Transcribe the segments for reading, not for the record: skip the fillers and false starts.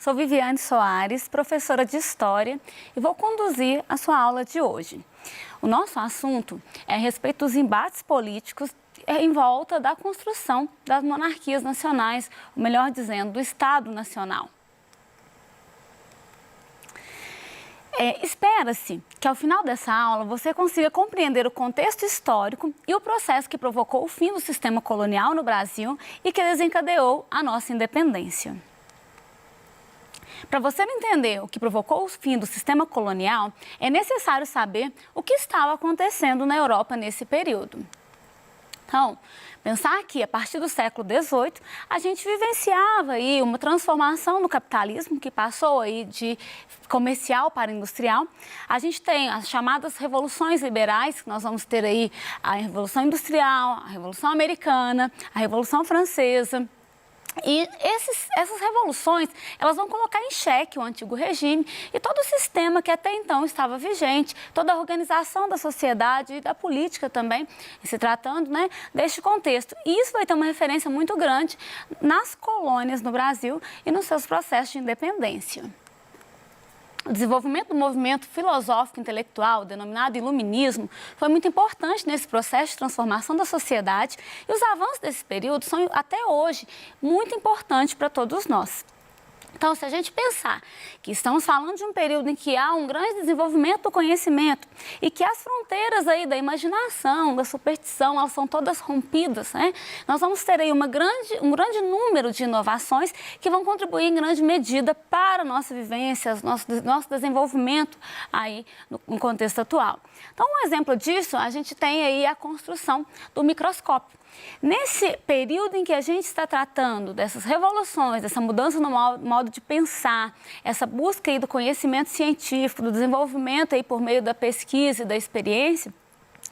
sou Viviane Soares, professora de História e vou conduzir a sua aula de hoje. O nosso assunto é a respeito dos embates políticos em volta da construção das monarquias nacionais, ou melhor dizendo, do Estado Nacional. Espera-se que ao final dessa aula você consiga compreender o contexto histórico e o processo que provocou o fim do sistema colonial no Brasil e que desencadeou a nossa independência. Para você entender o que provocou o fim do sistema colonial, é necessário saber o que estava acontecendo na Europa nesse período. Então, pensar que a partir do século XVIII, a gente vivenciava aí uma transformação no capitalismo que passou aí de comercial para industrial. A gente tem as chamadas revoluções liberais, que nós vamos ter aí a Revolução Industrial, a Revolução Americana, a Revolução Francesa. E essas revoluções, elas vão colocar em xeque o antigo regime e todo o sistema que até então estava vigente, toda a organização da sociedade e da política também, se tratando, né, deste contexto. E isso vai ter uma referência muito grande nas colônias no Brasil e nos seus processos de independência. O desenvolvimento do movimento filosófico intelectual, denominado Iluminismo, foi muito importante nesse processo de transformação da sociedade e os avanços desse período são, até hoje, muito importantes para todos nós. Então, se a gente pensar que estamos falando de um período em que há um grande desenvolvimento do conhecimento e que as fronteiras aí da imaginação, da superstição, elas são todas rompidas, né? Nós vamos ter aí um grande número de inovações que vão contribuir em grande medida para a nossa vivência, nosso desenvolvimento aí no contexto atual. Então, um exemplo disso, a gente tem aí a construção do microscópio. Nesse período em que a gente está tratando dessas revoluções, dessa mudança no modo de pensar, essa busca aí do conhecimento científico, do desenvolvimento aí por meio da pesquisa e da experiência,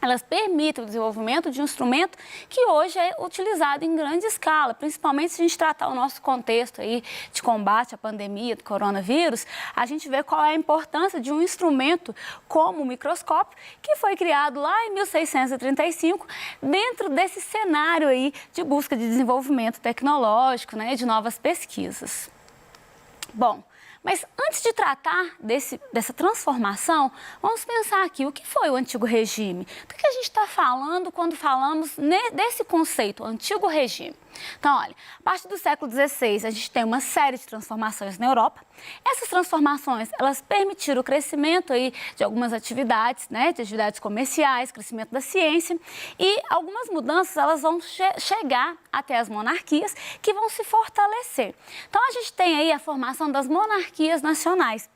elas permitem o desenvolvimento de um instrumento que hoje é utilizado em grande escala, principalmente se a gente tratar o nosso contexto aí de combate à pandemia do coronavírus, a gente vê qual é a importância de um instrumento como o microscópio, que foi criado lá em 1635, dentro desse cenário aí de busca de desenvolvimento tecnológico, né, de novas pesquisas. Bom, mas antes de tratar dessa transformação, vamos pensar aqui, o que foi o antigo regime? Do que a gente está falando quando falamos desse conceito, antigo regime? Então, olha, a partir do século XVI, a gente tem uma série de transformações na Europa. Essas transformações, elas permitiram o crescimento aí de algumas atividades, né, de atividades comerciais, crescimento da ciência e algumas mudanças, elas vão chegar até as monarquias que vão se fortalecer. Então, a gente tem aí a formação das monarquias nacionais.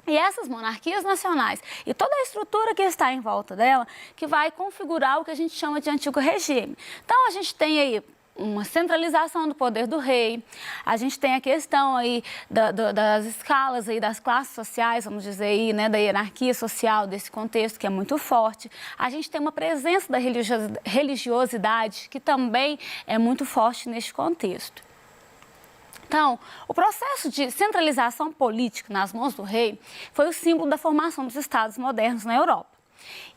E essas monarquias nacionais e toda a estrutura que está em volta dela, que vai configurar o que a gente chama de antigo regime. Então, a gente tem aí uma centralização do poder do rei, a gente tem a questão aí das escalas aí das classes sociais, vamos dizer aí, né, da hierarquia social desse contexto que é muito forte. A gente tem uma presença da religiosidade que também é muito forte neste contexto. Então, o processo de centralização política nas mãos do rei foi o símbolo da formação dos estados modernos na Europa.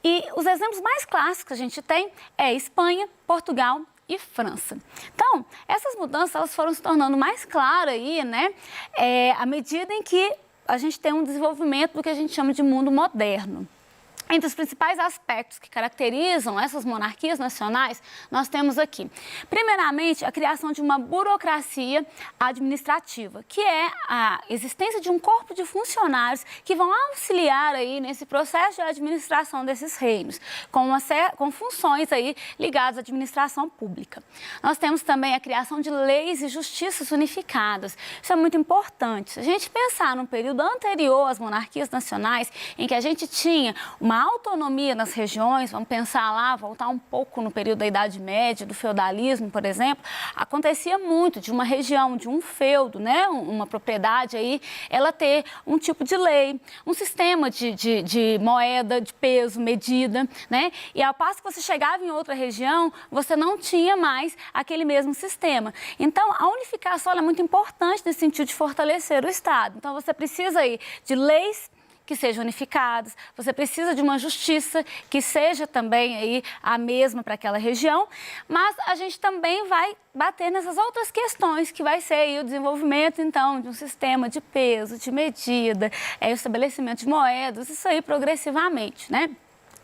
E os exemplos mais clássicos que a gente tem é Espanha, Portugal e França. Então, essas mudanças elas foram se tornando mais claras aí, né, à medida em que a gente tem um desenvolvimento do que a gente chama de mundo moderno. Entre os principais aspectos que caracterizam essas monarquias nacionais, nós temos aqui, primeiramente, a criação de uma burocracia administrativa, que é a existência de um corpo de funcionários que vão auxiliar aí nesse processo de administração desses reinos, com funções aí ligadas à administração pública. Nós temos também a criação de leis e justiças unificadas. Isso é muito importante. Se a gente pensar num período anterior às monarquias nacionais, em que a gente tinha uma autonomia nas regiões, vamos pensar lá, voltar um pouco no período da Idade Média, do feudalismo, por exemplo, acontecia muito de uma região, de um feudo, né, uma propriedade aí, ela ter um tipo de lei, um sistema de moeda, de peso, medida, né, e ao passo que você chegava em outra região, você não tinha mais aquele mesmo sistema. Então, a unificação é muito importante nesse sentido de fortalecer o Estado. Então, você precisa aí de leis que que sejam unificadas, você precisa de uma justiça que seja também aí a mesma para aquela região, mas a gente também vai bater nessas outras questões, que vai ser aí o desenvolvimento, então, de um sistema de peso, de medida, o estabelecimento de moedas, isso aí progressivamente, né?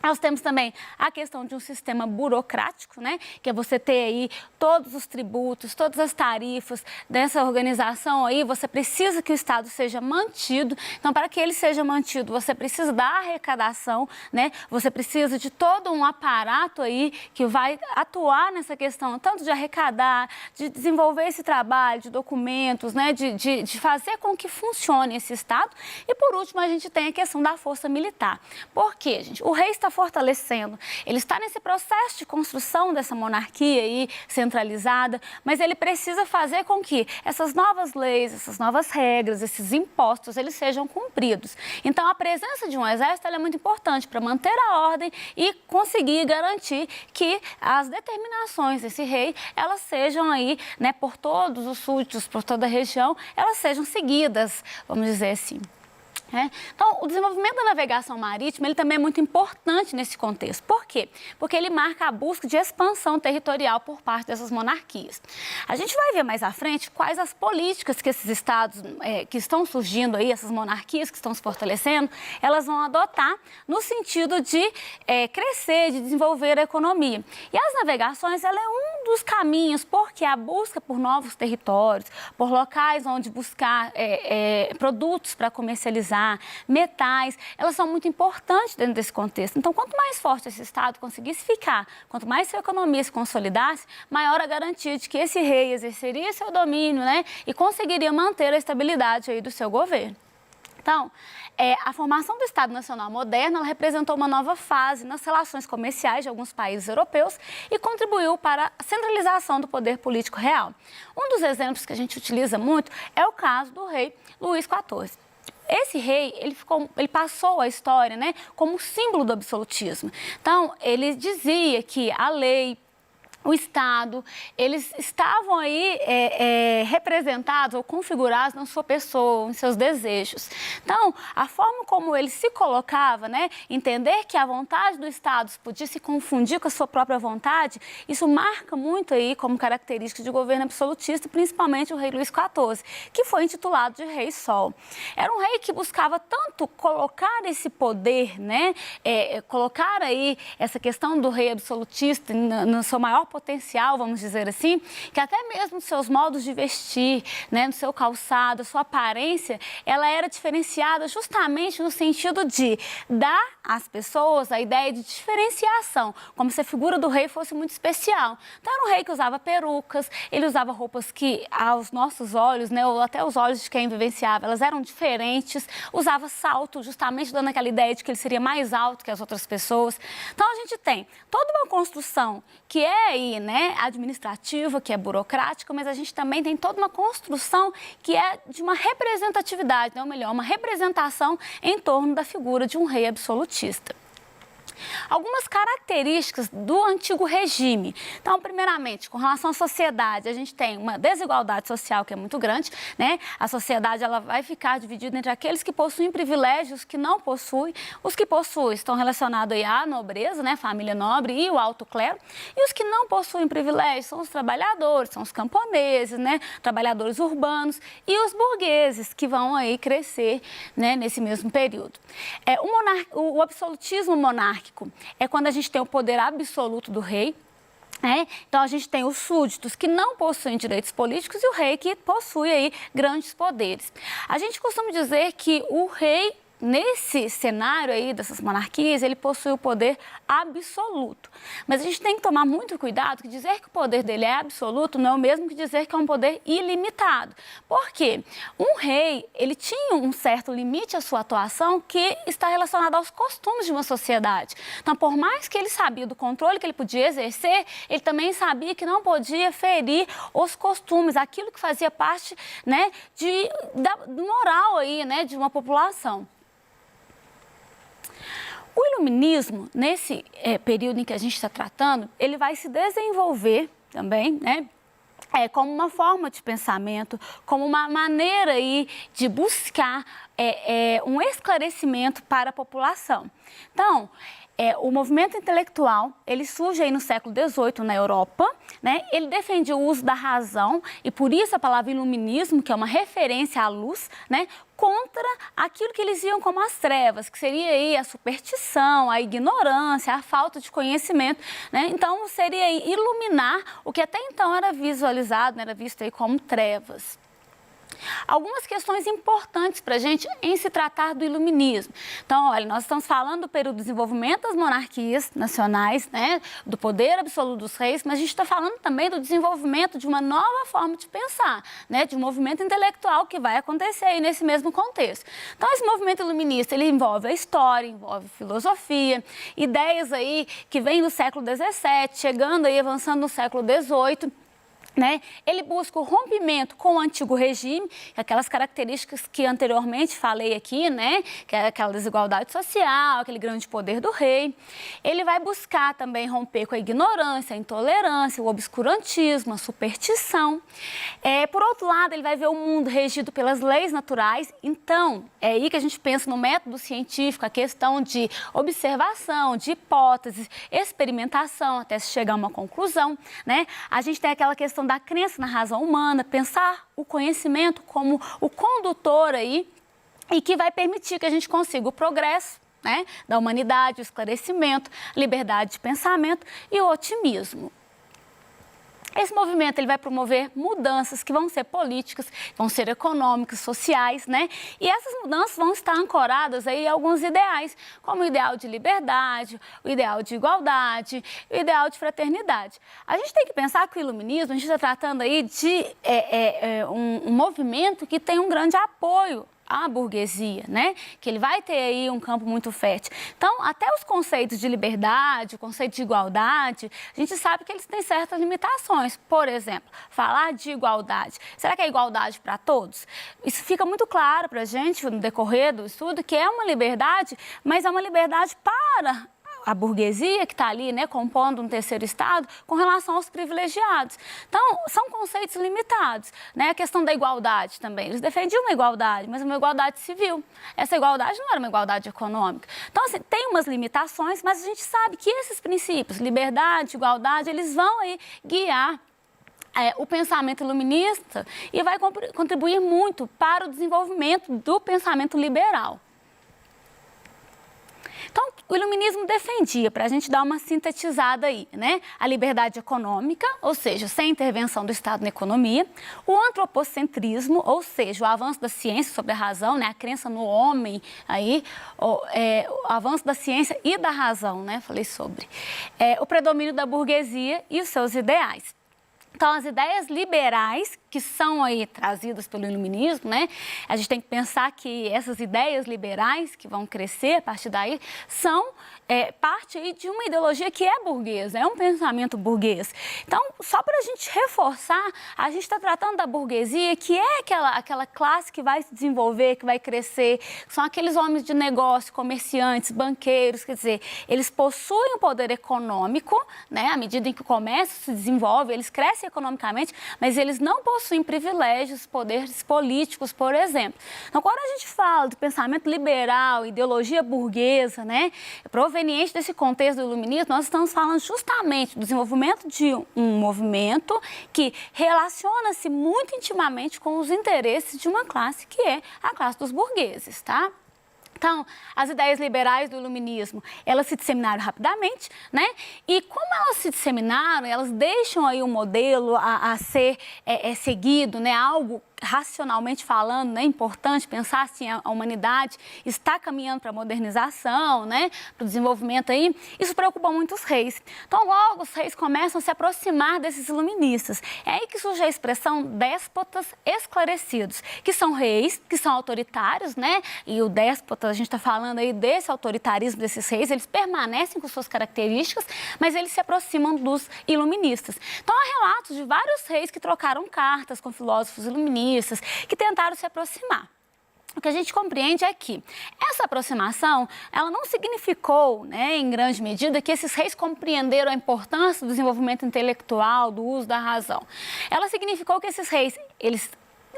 Nós temos também a questão de um sistema burocrático, né? Que é você ter aí todos os tributos, todas as tarifas dessa organização aí, você precisa que o Estado seja mantido. Então, para que ele seja mantido, você precisa da arrecadação, né? Você precisa de todo um aparato aí que vai atuar nessa questão, tanto de arrecadar, de desenvolver esse trabalho, de documentos, né? De fazer com que funcione esse Estado. E, por último, a gente tem a questão da força militar. Por quê, gente? O rei está fortalecendo, ele está nesse processo de construção dessa monarquia aí centralizada, mas ele precisa fazer com que essas novas leis, essas novas regras, esses impostos, eles sejam cumpridos. Então, a presença de um exército ela é muito importante para manter a ordem e conseguir garantir que as determinações desse rei, elas sejam aí, né, por todos os súditos, por toda a região, elas sejam seguidas, vamos dizer assim. Então, o desenvolvimento da navegação marítima ele também é muito importante nesse contexto. Por quê? Porque ele marca a busca de expansão territorial por parte dessas monarquias. A gente vai ver mais à frente quais as políticas que esses estados que estão surgindo aí, essas monarquias que estão se fortalecendo, elas vão adotar no sentido de crescer, de desenvolver a economia. E as navegações, ela é um dos caminhos, porque a busca por novos territórios, por locais onde buscar produtos para comercializar, metais, elas são muito importantes dentro desse contexto. Então, quanto mais forte esse Estado conseguisse ficar, quanto mais sua economia se consolidasse, maior a garantia de que esse rei exerceria seu domínio, né, e conseguiria manter a estabilidade aí do seu governo. Então, a formação do Estado Nacional moderno ela representou uma nova fase nas relações comerciais de alguns países europeus e contribuiu para a centralização do poder político real. Um dos exemplos que a gente utiliza muito é o caso do rei Luís XIV. Esse rei, ele passou a história, né, como símbolo do absolutismo. Então, ele dizia que a lei, o Estado, eles estavam aí representados ou configurados na sua pessoa, em seus desejos. Então, a forma como ele se colocava, né, entender que a vontade do Estado podia se confundir com a sua própria vontade, isso marca muito aí como característica de governo absolutista, principalmente o rei Luís XIV, que foi intitulado de Rei Sol. Era um rei que buscava tanto colocar esse poder, né, colocar aí essa questão do rei absolutista no seu maior potencial, vamos dizer assim, que até mesmo nos seus modos de vestir, né, no seu calçado, sua aparência, ela era diferenciada justamente no sentido de dar às pessoas a ideia de diferenciação, como se a figura do rei fosse muito especial. Então, era um rei que usava perucas, ele usava roupas que, aos nossos olhos, né, ou até os olhos de quem vivenciava, elas eram diferentes, usava salto, justamente dando aquela ideia de que ele seria mais alto que as outras pessoas. Então, a gente tem toda uma construção que é aí, né, administrativa, que é burocrática, mas a gente também tem toda uma construção que é de uma representatividade, né, ou melhor, uma representação em torno da figura de um rei absolutista. Algumas características do antigo regime. Então, primeiramente, com relação à sociedade, a gente tem uma desigualdade social que é muito grande, né? A sociedade ela vai ficar dividida entre aqueles que possuem privilégios, que não possuem. Os que possuem estão relacionados aí à nobreza, né? Família nobre e o alto clero. E os que não possuem privilégios são os trabalhadores, são os camponeses, né? Trabalhadores urbanos e os burgueses, que vão aí crescer, né? Nesse mesmo período. O absolutismo monárquico é quando a gente tem o poder absoluto do rei. Então, a gente tem os súditos que não possuem direitos políticos e o rei que possui aí grandes poderes. A gente costuma dizer que o rei, nesse cenário aí dessas monarquias, ele possui o poder absoluto. Mas a gente tem que tomar muito cuidado, que dizer que o poder dele é absoluto não é o mesmo que dizer que é um poder ilimitado. Por quê? Um rei, ele tinha um certo limite à sua atuação que está relacionado aos costumes de uma sociedade. Então, por mais que ele sabia do controle que ele podia exercer, ele também sabia que não podia ferir os costumes, aquilo que fazia parte, né, do moral aí, né, de uma população. O iluminismo, nesse período em que a gente está tratando, ele vai se desenvolver também, né? como uma forma de pensamento, como uma maneira aí de buscar um esclarecimento para a população. Então, o movimento intelectual, ele surge aí no século XVIII na Europa, né? Ele defendia o uso da razão e por isso a palavra iluminismo, que é uma referência à luz, né? Contra aquilo que eles viam como as trevas, que seria aí a superstição, a ignorância, a falta de conhecimento, né? Então, seria aí iluminar o que até então era visualizado, né? Era visto aí como trevas. Algumas questões importantes para a gente em se tratar do iluminismo. Então, olha, nós estamos falando do período de desenvolvimento das monarquias nacionais, né, do poder absoluto dos reis, mas a gente está falando também do desenvolvimento de uma nova forma de pensar, né, de um movimento intelectual que vai acontecer aí nesse mesmo contexto. Então, esse movimento iluminista, ele envolve a história, envolve filosofia, ideias aí que vêm do século XVII, chegando aí, avançando no século XVIII, né? Ele busca o rompimento com o antigo regime, aquelas características que anteriormente falei aqui, né? Que é aquela desigualdade social, aquele grande poder do rei. Ele vai buscar também romper com a ignorância, a intolerância, o obscurantismo, a superstição. Por outro lado, ele vai ver o mundo regido pelas leis naturais. Então, é aí que a gente pensa no método científico, a questão de observação, de hipóteses, experimentação, até se chegar a uma conclusão, né? A gente tem aquela questão da crença na razão humana, pensar o conhecimento como o condutor aí e que vai permitir que a gente consiga o progresso, né, da humanidade, o esclarecimento, liberdade de pensamento e o otimismo. Esse movimento ele vai promover mudanças que vão ser políticas, vão ser econômicas, sociais, né? E essas mudanças vão estar ancoradas aí em alguns ideais, como o ideal de liberdade, o ideal de igualdade, o ideal de fraternidade. A gente tem que pensar que o iluminismo, a gente está tratando aí de um movimento que tem um grande apoio à burguesia, né? Que ele vai ter aí um campo muito fértil. Então, até os conceitos de liberdade, o conceito de igualdade, a gente sabe que eles têm certas limitações. Por exemplo, falar de igualdade. Será que é igualdade para todos? Isso fica muito claro para a gente no decorrer do estudo que é uma liberdade, mas é uma liberdade para a burguesia que está ali, né, compondo um terceiro estado, com relação aos privilegiados. Então, são conceitos limitados, né? A questão da igualdade também. Eles defendiam uma igualdade, mas uma igualdade civil. Essa igualdade não era uma igualdade econômica. Então, assim, tem umas limitações, mas a gente sabe que esses princípios, liberdade, igualdade, eles vão aí guiar o pensamento iluminista e vai contribuir muito para o desenvolvimento do pensamento liberal. Então, o iluminismo defendia, para a gente dar uma sintetizada aí, né? A liberdade econômica, ou seja, sem intervenção do Estado na economia, o antropocentrismo, ou seja, o avanço da ciência sobre a razão, né? A crença no homem, aí, o avanço da ciência e da razão, né? Falei sobre. O predomínio da burguesia e os seus ideais. Então, as ideias liberais que são aí trazidas pelo iluminismo, né? A gente tem que pensar que essas ideias liberais que vão crescer a partir daí são parte aí de uma ideologia que é burguesa, é um pensamento burguês. Então, só para a gente reforçar, a gente está tratando da burguesia, que é aquela classe que vai se desenvolver, que vai crescer, são aqueles homens de negócio, comerciantes, banqueiros, quer dizer, eles possuem o poder econômico, né? À medida em que o comércio se desenvolve, eles crescem economicamente, mas eles não possuem privilégios, poderes políticos, por exemplo. Então, quando a gente fala do pensamento liberal, ideologia burguesa, né, proveniente desse contexto do iluminismo, nós estamos falando justamente do desenvolvimento de um movimento que relaciona-se muito intimamente com os interesses de uma classe que é a classe dos burgueses, tá? Então, as ideias liberais do iluminismo, elas se disseminaram rapidamente, né? E como elas se disseminaram, elas deixam aí um modelo a ser seguido, né? Algo racionalmente falando, né, importante pensar assim, a humanidade está caminhando para a modernização, né, para o desenvolvimento aí, isso preocupa muito os reis. Então, logo, os reis começam a se aproximar desses iluministas. É aí que surge a expressão déspotas esclarecidos, que são reis, que são autoritários, né, e o déspota, a gente está falando aí desse autoritarismo desses reis, eles permanecem com suas características, mas eles se aproximam dos iluministas. Então, há relatos de vários reis que trocaram cartas com filósofos iluministas, que tentaram se aproximar. o que a gente compreende é que essa aproximação, ela não significou, né, em grande medida, que esses reis compreenderam a importância do desenvolvimento intelectual, do uso da razão. Ela significou que esses reis,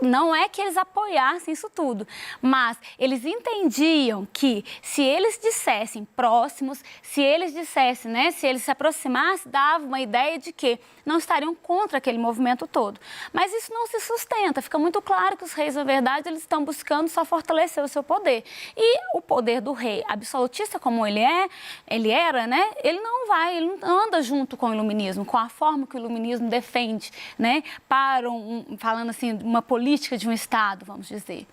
não é que eles apoiassem isso tudo, mas eles entendiam que se eles dissessem próximos, se eles dissessem, né, se eles se aproximassem, dava uma ideia de que não estariam contra aquele movimento todo. Mas isso não se sustenta, fica muito claro que os reis, na verdade, eles estão buscando só fortalecer o seu poder. E o poder do rei absolutista, como ele era, né, ele não anda junto com o iluminismo, com a forma que o iluminismo defende, né, para falando assim, uma política de um Estado, vamos dizer.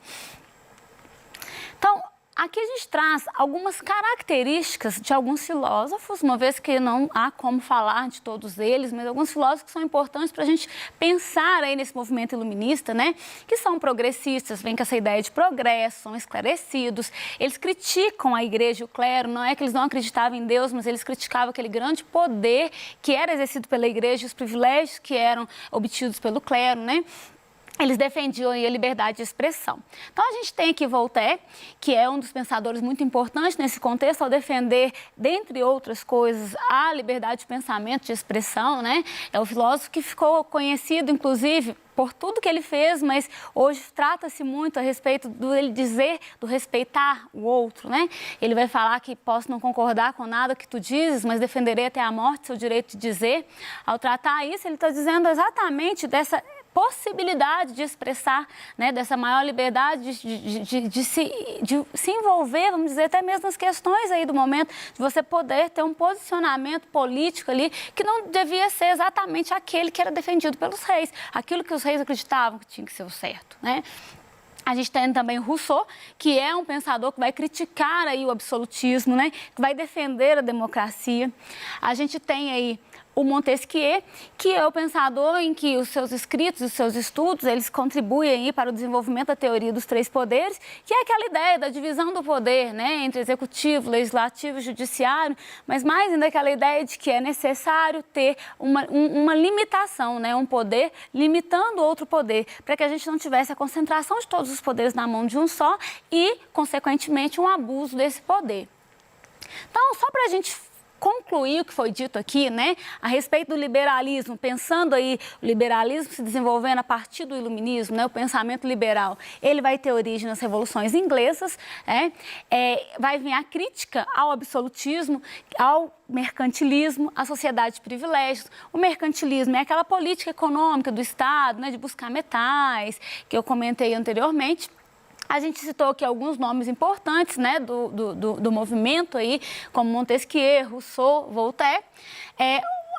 Então, aqui a gente traz algumas características de alguns filósofos, uma vez que não há como falar de todos eles, mas alguns filósofos que são importantes para a gente pensar aí nesse movimento iluminista, né? Que são progressistas, vêm com essa ideia de progresso, são esclarecidos, eles criticam a igreja e o clero, não é que eles não acreditavam em Deus, mas eles criticavam aquele grande poder que era exercido pela igreja e os privilégios que eram obtidos pelo clero, né? Eles defendiam a liberdade de expressão. Então, a gente tem aqui Voltaire, que é um dos pensadores muito importantes nesse contexto, ao defender, dentre outras coisas, a liberdade de pensamento, de expressão, né? É o filósofo que ficou conhecido, inclusive, por tudo que ele fez, mas hoje trata-se muito a respeito do ele dizer, do respeitar o outro, né? Ele vai falar que posso não concordar com nada que tu dizes, mas defenderei até a morte seu direito de dizer. Ao tratar isso, ele está dizendo exatamente dessa possibilidade de expressar, né, dessa maior liberdade de se envolver, vamos dizer, até mesmo nas questões aí do momento, de você poder ter um posicionamento político ali que não devia ser exatamente aquele que era defendido pelos reis, aquilo que os reis acreditavam que tinha que ser o certo, né? A gente tem também Rousseau, que é um pensador que vai criticar aí o absolutismo, né, que vai defender a democracia. A gente tem aí o Montesquieu, que é o pensador em que os seus escritos, os seus estudos, eles contribuem aí para o desenvolvimento da teoria dos três poderes, que é aquela ideia da divisão do poder, né, entre executivo, legislativo e judiciário, mas mais ainda aquela ideia de que é necessário ter uma limitação, né, um poder limitando outro poder, para que a gente não tivesse a concentração de todos os poderes na mão de um só e, consequentemente, um abuso desse poder. Então, só para a gente concluir o que foi dito aqui, né, a respeito do liberalismo, pensando aí o liberalismo se desenvolvendo a partir do iluminismo, né, o pensamento liberal, ele vai ter origem nas revoluções inglesas, vai vir a crítica ao absolutismo, ao mercantilismo, à sociedade de privilégios. O mercantilismo é aquela política econômica do Estado, né, de buscar metais, que eu comentei anteriormente. A gente citou aqui alguns nomes importantes, né, do movimento aí, como Montesquieu, Rousseau, Voltaire.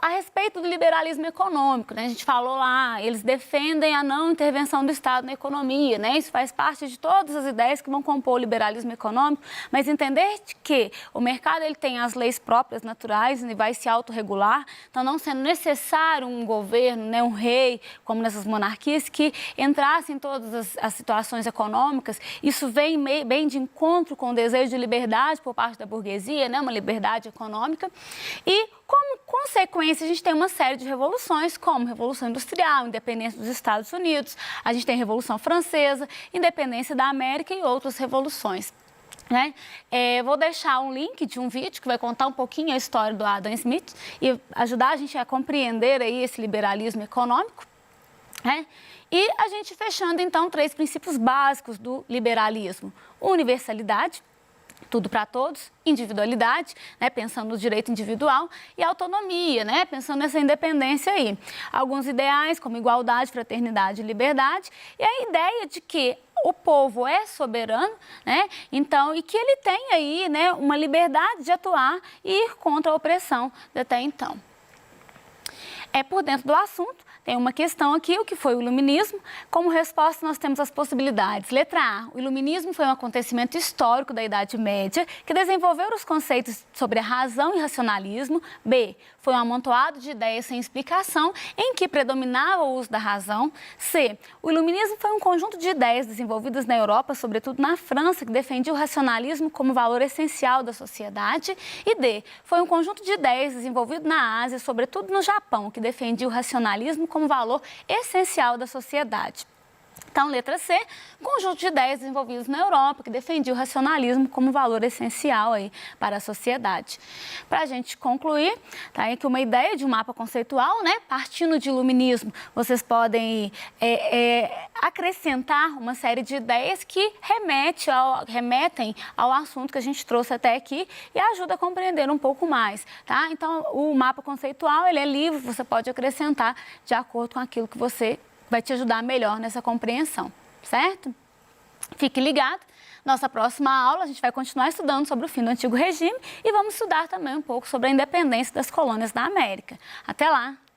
A respeito do liberalismo econômico, né? A gente falou lá, eles defendem a não intervenção do Estado na economia, né? Isso faz parte de todas as ideias que vão compor o liberalismo econômico, mas entender que o mercado ele tem as leis próprias, naturais, e vai se autorregular, então não sendo necessário um governo, né, um rei, como nessas monarquias, que entrasse em todas as situações econômicas. Isso vem bem de encontro com o desejo de liberdade por parte da burguesia, né? Uma liberdade econômica. E, como consequência, a gente tem uma série de revoluções, como a Revolução Industrial, independência dos Estados Unidos, a gente tem a Revolução Francesa, independência da América e outras revoluções, né? Vou deixar um link de um vídeo que vai contar um pouquinho a história do Adam Smith e ajudar a gente a compreender aí esse liberalismo econômico, né? E a gente fechando, então, 3 princípios básicos do liberalismo: universalidade, tudo para todos, individualidade, né, pensando no direito individual, e autonomia, né, pensando nessa independência aí. Alguns ideais como igualdade, fraternidade e liberdade, e a ideia de que o povo é soberano, né, então, e que ele tem aí, né, uma liberdade de atuar e ir contra a opressão até então. Por dentro do assunto, tem uma questão aqui, o que foi o iluminismo? Como resposta, nós temos as possibilidades. Letra A, o iluminismo foi um acontecimento histórico da Idade Média que desenvolveu os conceitos sobre a razão e racionalismo. B, foi um amontoado de ideias sem explicação em que predominava o uso da razão. C, o iluminismo foi um conjunto de ideias desenvolvidas na Europa, sobretudo na França, que defendia o racionalismo como valor essencial da sociedade. E D, foi um conjunto de ideias desenvolvido na Ásia, sobretudo no Japão, que defendia o racionalismo como valor essencial da sociedade. Então, letra C, conjunto de ideias desenvolvidas na Europa que defendia o racionalismo como valor essencial aí para a sociedade. Para a gente concluir, tá aí que uma ideia de um mapa conceitual, né, partindo de iluminismo, vocês podem acrescentar uma série de ideias que remetem ao assunto que a gente trouxe até aqui e ajuda a compreender um pouco mais, tá? Então, o mapa conceitual, ele é livre, você pode acrescentar de acordo com aquilo que você vai te ajudar melhor nessa compreensão, certo? Fique ligado. Nossa próxima aula, a gente vai continuar estudando sobre o fim do Antigo Regime e vamos estudar também um pouco sobre a independência das colônias da América. Até lá!